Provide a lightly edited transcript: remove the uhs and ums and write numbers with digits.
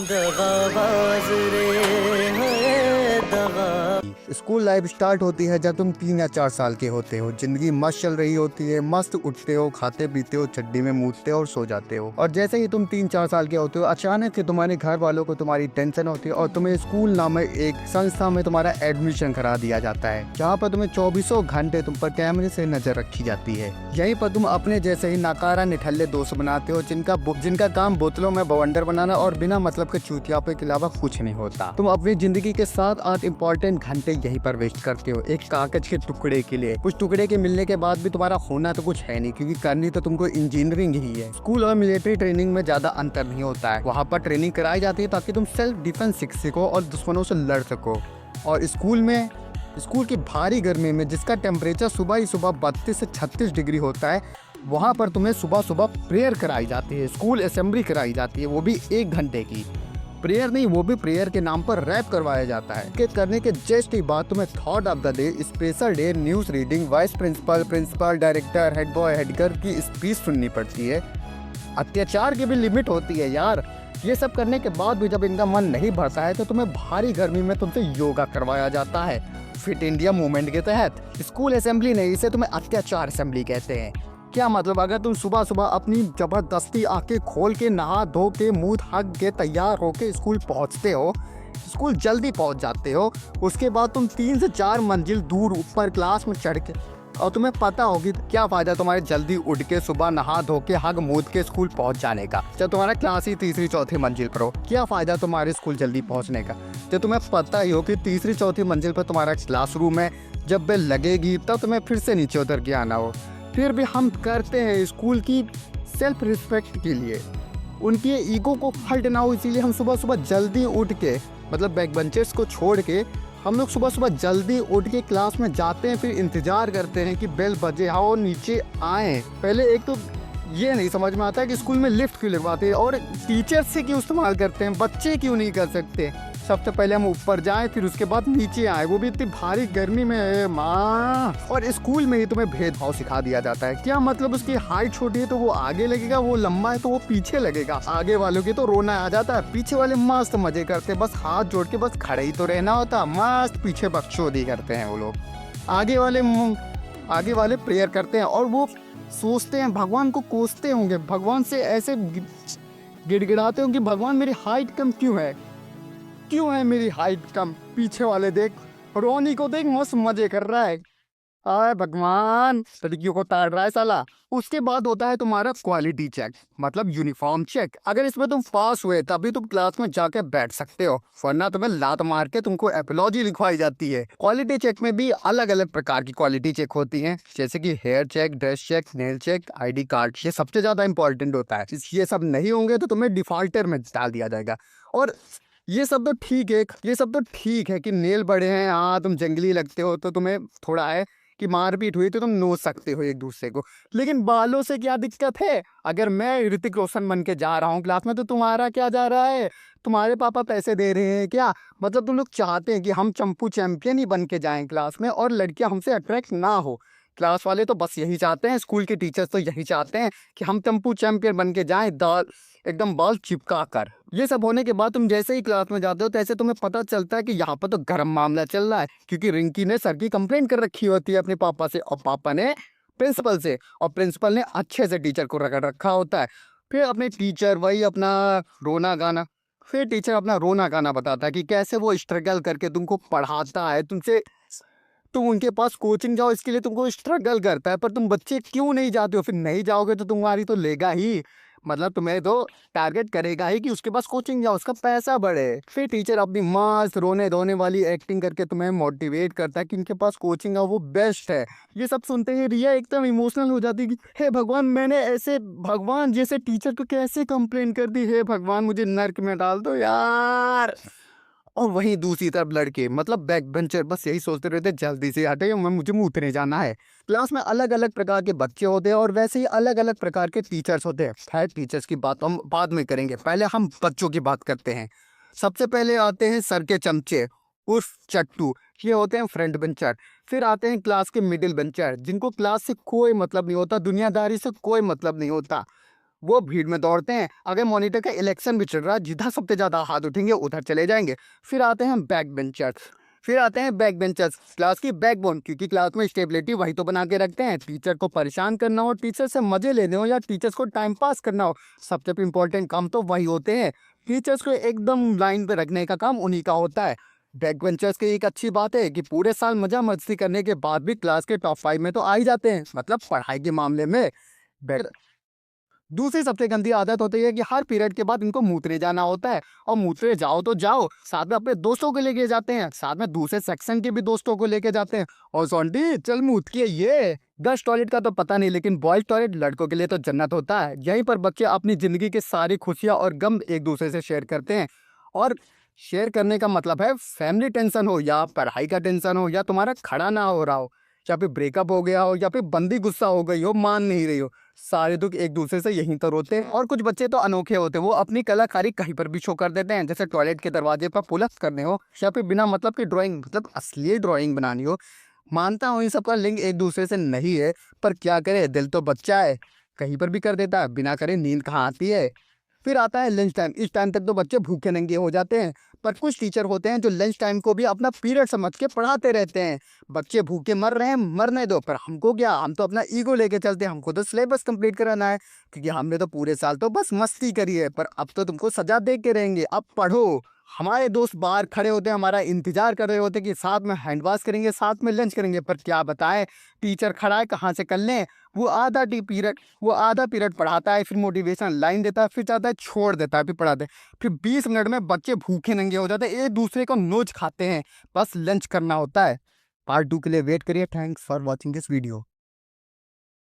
दगाबाज रे है दगा। स्कूल लाइफ स्टार्ट होती है जब तुम 3 या 4 साल के होते हो। जिंदगी मस्त चल रही होती है, मस्त उठते हो, खाते पीते हो, चड्डी में मूतते हो और सो जाते हो। और जैसे ही तुम 3-4 साल के होते हो, अचानक से तुम्हारे घर वालों को तुम्हारी टेंशन होती है और तुम्हें स्कूल नामक एक संस्था में तुम्हारा एडमिशन करा दिया जाता है, जहाँ पर तुम्हें 24 घंटे तुम पर कैमरे से नजर रखी जाती है। यहीं पर तुम अपने जैसे ही नाकारा निठल्ले दोस्त बनाते हो, जिनका काम बोतलों में बवंडर बनाना और बिना मतलब के चूतियापे के अलावा कुछ नहीं होता। तुम अपनी जिंदगी के 7-8 इंपॉर्टेंट घंटे यहीं पर वेस्ट करते हो एक कागज के टुकड़े के लिए। उस टुकड़े के मिलने के बाद भी तुम्हारा होना तो कुछ है नहीं, क्योंकि करनी तो तुमको इंजीनियरिंग ही है। स्कूल और मिलिट्री ट्रेनिंग में ज्यादा अंतर नहीं होता है। वहाँ पर ट्रेनिंग कराई जाती है ताकि तुम सेल्फ डिफेंस सीख सको और दुश्मनों से लड़ सको। और स्कूल की भारी गर्मी में, जिसका टेम्परेचर सुबह ही सुबह 32 से 36 डिग्री होता है, वहाँ पर तुम्हें सुबह सुबह प्रेयर कराई जाती है, स्कूल असेंबली कराई जाती है, वो भी 1 घंटे की। प्रेयर नहीं, वो भी प्रेयर के नाम पर रैप करवाया जाता है। के करने के जस्ट ही बाद तुम्हें thought of the day, special day, news reading, vice principal, director, head boy, head girl की स्पीच सुननी पड़ती है। अत्याचार की भी लिमिट होती है यार। ये सब करने के बाद भी जब इनका मन नहीं भरता है तो तुम्हें भारी गर्मी में तुमसे योगा करवाया जाता है, फिट इंडिया मूवमेंट के तहत। स्कूल असेंबली नहीं, इसे तुम्हें अत्याचार असेंबली कहते हैं। क्या मतलब, अगर तुम सुबह सुबह अपनी जबरदस्ती आंखें खोल के, नहा धो के, मुंह हक के, तैयार होके स्कूल पहुंचते हो, स्कूल जल्दी पहुंच जाते हो, उसके बाद तुम 3 से 4 मंजिल दूर ऊपर क्लास में चढ़ के, और तुम्हें पता होगी क्या फायदा तुम्हारे जल्दी उठ के सुबह नहा धो के हग मूद के स्कूल पहुंच जाने का, जब तुम्हारा क्लास ही 3री-4थी मंजिल पर हो। क्या फायदा तुम्हारे स्कूल जल्दी पहुंचने का, जब तुम्हें पता ही हो कि 3री-4थी मंजिल पर तुम्हारा क्लासरूम है, जब बेल लगेगी तब तुम्हें फिर से नीचे उतर के आना हो। फिर भी हम करते हैं स्कूल की सेल्फ रिस्पेक्ट के लिए, उनके ईगो को हर्ट ना हो, इसीलिए हम सुबह सुबह जल्दी उठ के, मतलब बैक बेंचर्स को छोड़ के, हम लोग सुबह सुबह जल्दी उठ के क्लास में जाते हैं। फिर इंतजार करते हैं कि बेल बजे आओ नीचे आए। पहले एक तो ये नहीं समझ में आता है कि स्कूल में लिफ्ट क्यों लगवाते हैं और टीचर से क्यों इस्तेमाल करते हैं, बच्चे क्यों नहीं कर सकते। सबसे पहले हम ऊपर जाएं, फिर उसके बाद नीचे आए, वो भी इतनी भारी गर्मी में माँ। और स्कूल में ही तुम्हें भेदभाव सिखा दिया जाता है। क्या मतलब, उसकी हाइट छोटी है तो वो आगे लगेगा, वो लंबा है तो वो पीछे लगेगा। आगे वालों के तो रोना आ जाता है, पीछे वाले मस्त मजे करते, बस हाथ जोड़ के बस खड़े ही तो रहना होता, मस्त पीछे बकचोदी करते हैं वो लोग। आगे वाले प्रेयर करते हैं और वो सोचते हैं, भगवान को कोसते होंगे, भगवान से ऐसे गिड़गिड़ाते होंगे, भगवान मेरी हाइट कम क्यों है मेरी हाइट कम। पीछे वाले देख, रोनी को देख, मस्त मजे कर रहा है, आए भगवान लड़कियों को ताड़ रहा है साला। उसके बाद होता है तुम्हारा क्वालिटी चेक, मतलब यूनिफॉर्म चेक। अगर इसमें तुम पास हुए तभी तुम क्लास में जाके बैठ सकते हो, वरना तुम्हें लात मार के तुमको एपोलॉजी लिखवाई जाती है। क्वालिटी चेक में भी अलग अलग प्रकार की क्वालिटी चेक होती हैं, जैसे कि hair check, dress check, nail check, ID card. ये सबसे ज्यादा इंपॉर्टेंट होता है। ये सब नहीं होंगे तो तुम्हें डिफॉल्टर में डाल दिया जाएगा। और ये सब तो ठीक है कि नेल बड़े हैं, हाँ तुम जंगली लगते हो तो तुम्हें थोड़ा है कि मारपीट हुई तो तुम नोच सकते हो एक दूसरे को, लेकिन बालों से क्या दिक्कत है। अगर मैं ऋतिक रोशन बन के जा रहा हूँ क्लास में तो तुम्हारा क्या जा रहा है, तुम्हारे पापा पैसे दे रहे हैं क्या। मतलब तुम लोग चाहते हैं कि हम चंपू चैंपियन ही बन के जाएं क्लास में और लड़कियां हमसे अट्रैक्ट ना हो। क्लास वाले तो बस यही चाहते हैं, स्कूल के टीचर्स तो यही चाहते हैं कि हम चंपू चैंपियन बन के जाएं, एकदम बाल चिपका कर। ये सब होने के बाद तुम जैसे ही क्लास में जाते हो तो ऐसे तुम्हें पता चलता है कि यहाँ पर तो गर्म मामला चल रहा है, क्योंकि रिंकी ने सर की कंप्लेंट कर रखी होती है अपने पापा से, और पापा ने प्रिंसिपल से, और प्रिंसिपल ने अच्छे से टीचर को रगड़ रखा होता है। फिर अपने टीचर वही अपना रोना गाना फिर टीचर अपना रोना गाना बताता है कि कैसे वो स्ट्रगल करके तुमको पढ़ाता है, तुम उनके पास कोचिंग जाओ इसके लिए तुमको स्ट्रगल करता है, पर तुम बच्चे क्यों नहीं जाते हो। फिर नहीं जाओगे तो तुम्हारी तो लेगा ही, मतलब तुम्हें तो टारगेट करेगा ही कि उसके पास कोचिंग जाओ, उसका पैसा बढ़े। फिर टीचर अपनी मस्त रोने धोने वाली एक्टिंग करके तुम्हें मोटिवेट करता है कि इनके पास कोचिंग है वो बेस्ट है। ये सब सुनते ही रिया एकदम इमोशनल हो जाती है कि हे भगवान, मैंने ऐसे भगवान जैसे टीचर को कैसे कंप्लेन कर दी, हे भगवान मुझे नर्क में डाल दो यार। और वहीं दूसरी तरफ लड़के, मतलब बैक बेंचर, बस यही सोचते रहते जल्दी से हटे, मुझे मूतने जाना है। क्लास में अलग अलग प्रकार के बच्चे होते हैं और वैसे ही अलग अलग प्रकार के टीचर्स होते हैं। खैर टीचर्स की बात हम बाद में करेंगे, पहले हम बच्चों की बात करते हैं। सबसे पहले आते हैं सर के चमचे उर्फ चट्टू, ये होते हैं फ्रंट बेंचर। फिर आते हैं क्लास के मिडिल बेंचर, जिनको क्लास से कोई मतलब नहीं होता, दुनियादारी से कोई मतलब नहीं होता। वो भीड़ में दौड़ते हैं। अगर मॉनिटर का इलेक्शन भी चल रहा है, जिधर सबसे ज़्यादा हाथ उठेंगे उधर चले जाएंगे। फिर आते हैं बैक बेंचर्स। क्लास की बैकबोन, क्योंकि क्लास में स्टेबिलिटी वही तो बना के रखते हैं। टीचर को परेशान करना हो, टीचर से मजे लेने हो, या टीचर्स को टाइम पास करना हो, सबसे इम्पोर्टेंट काम तो वही होते हैं। टीचर्स को एकदम लाइन पे रखने का काम उन्हीं का होता है। बैक बेंचर्स की एक अच्छी बात है कि पूरे साल मजा मस्ती करने के बाद भी क्लास के टॉप 5 में तो आ ही जाते हैं, मतलब पढ़ाई के मामले में। बैक दूसरी सबसे गंदी आदत होती है कि हर पीरियड के बाद इनको मूत्रे जाना होता है। और मूत्रे जाओ तो जाओ, साथ में अपने दोस्तों को लेके जाते हैं, साथ में दूसरे सेक्शन के भी दोस्तों को लेके जाते हैं। और सोंटी चल मूत के ये गर्ल्स टॉयलेट का तो पता नहीं, लेकिन बॉयज टॉयलेट लड़कों के लिए तो जन्नत होता है। यहीं पर बच्चे अपनी जिंदगी की सारी खुशियां और गम एक दूसरे से शेयर करते हैं। और शेयर करने का मतलब है फैमिली टेंशन हो, या पढ़ाई का टेंशन हो, या तुम्हारा खड़ा ना हो रहा हो, या फिर ब्रेकअप हो गया हो, या फिर बंदी गुस्सा हो गई हो, मान नहीं रही हो, सारे दुख एक दूसरे से यहीं तर होते हैं। और कुछ बच्चे तो अनोखे होते हैं, वो अपनी कलाकारी कहीं पर भी शो कर देते हैं, जैसे टॉयलेट के दरवाजे पर पुलक करने हो, या फिर बिना मतलब की ड्राइंग, मतलब असली ड्राइंग बनानी हो। मानता हूँ इन सबका लिंक एक दूसरे से नहीं है, पर क्या करे, दिल तो बच्चा है, कहीं पर भी कर देता है, बिना करे नींद कहाँ आती है। फिर आता है लंच टाइम। इस टाइम तक तो बच्चे भूखे नंगे हो जाते हैं, पर कुछ टीचर होते हैं जो लंच टाइम को भी अपना पीरियड समझ के पढ़ाते रहते हैं। बच्चे भूखे मर रहे हैं, मरने दो, पर हमको क्या, हम तो अपना ईगो लेके चलते हैं, हमको तो सिलेबस कंप्लीट कराना है, क्योंकि हमने तो पूरे साल तो बस मस्ती करी है, पर अब तो तुमको सजा दे के रहेंगे, अब पढ़ो। हमारे दोस्त बाहर खड़े होते हैं, हमारा इंतजार कर रहे होते हैं कि साथ में हैंड वॉश करेंगे, साथ में लंच करेंगे, पर क्या बताएं, टीचर खड़ा है, कहाँ से कर लें। वो आधा पीरियड पढ़ाता है, फिर मोटिवेशन लाइन देता है, फिर चाहता है छोड़ देता है, फिर पढ़ाते हैं। फिर 20 मिनट में बच्चे भूखे नंगे हो जाते हैं, एक दूसरे को नोच खाते हैं, बस लंच करना होता है। पार्ट 2 के लिए वेट करिए। Thanks for watching this video.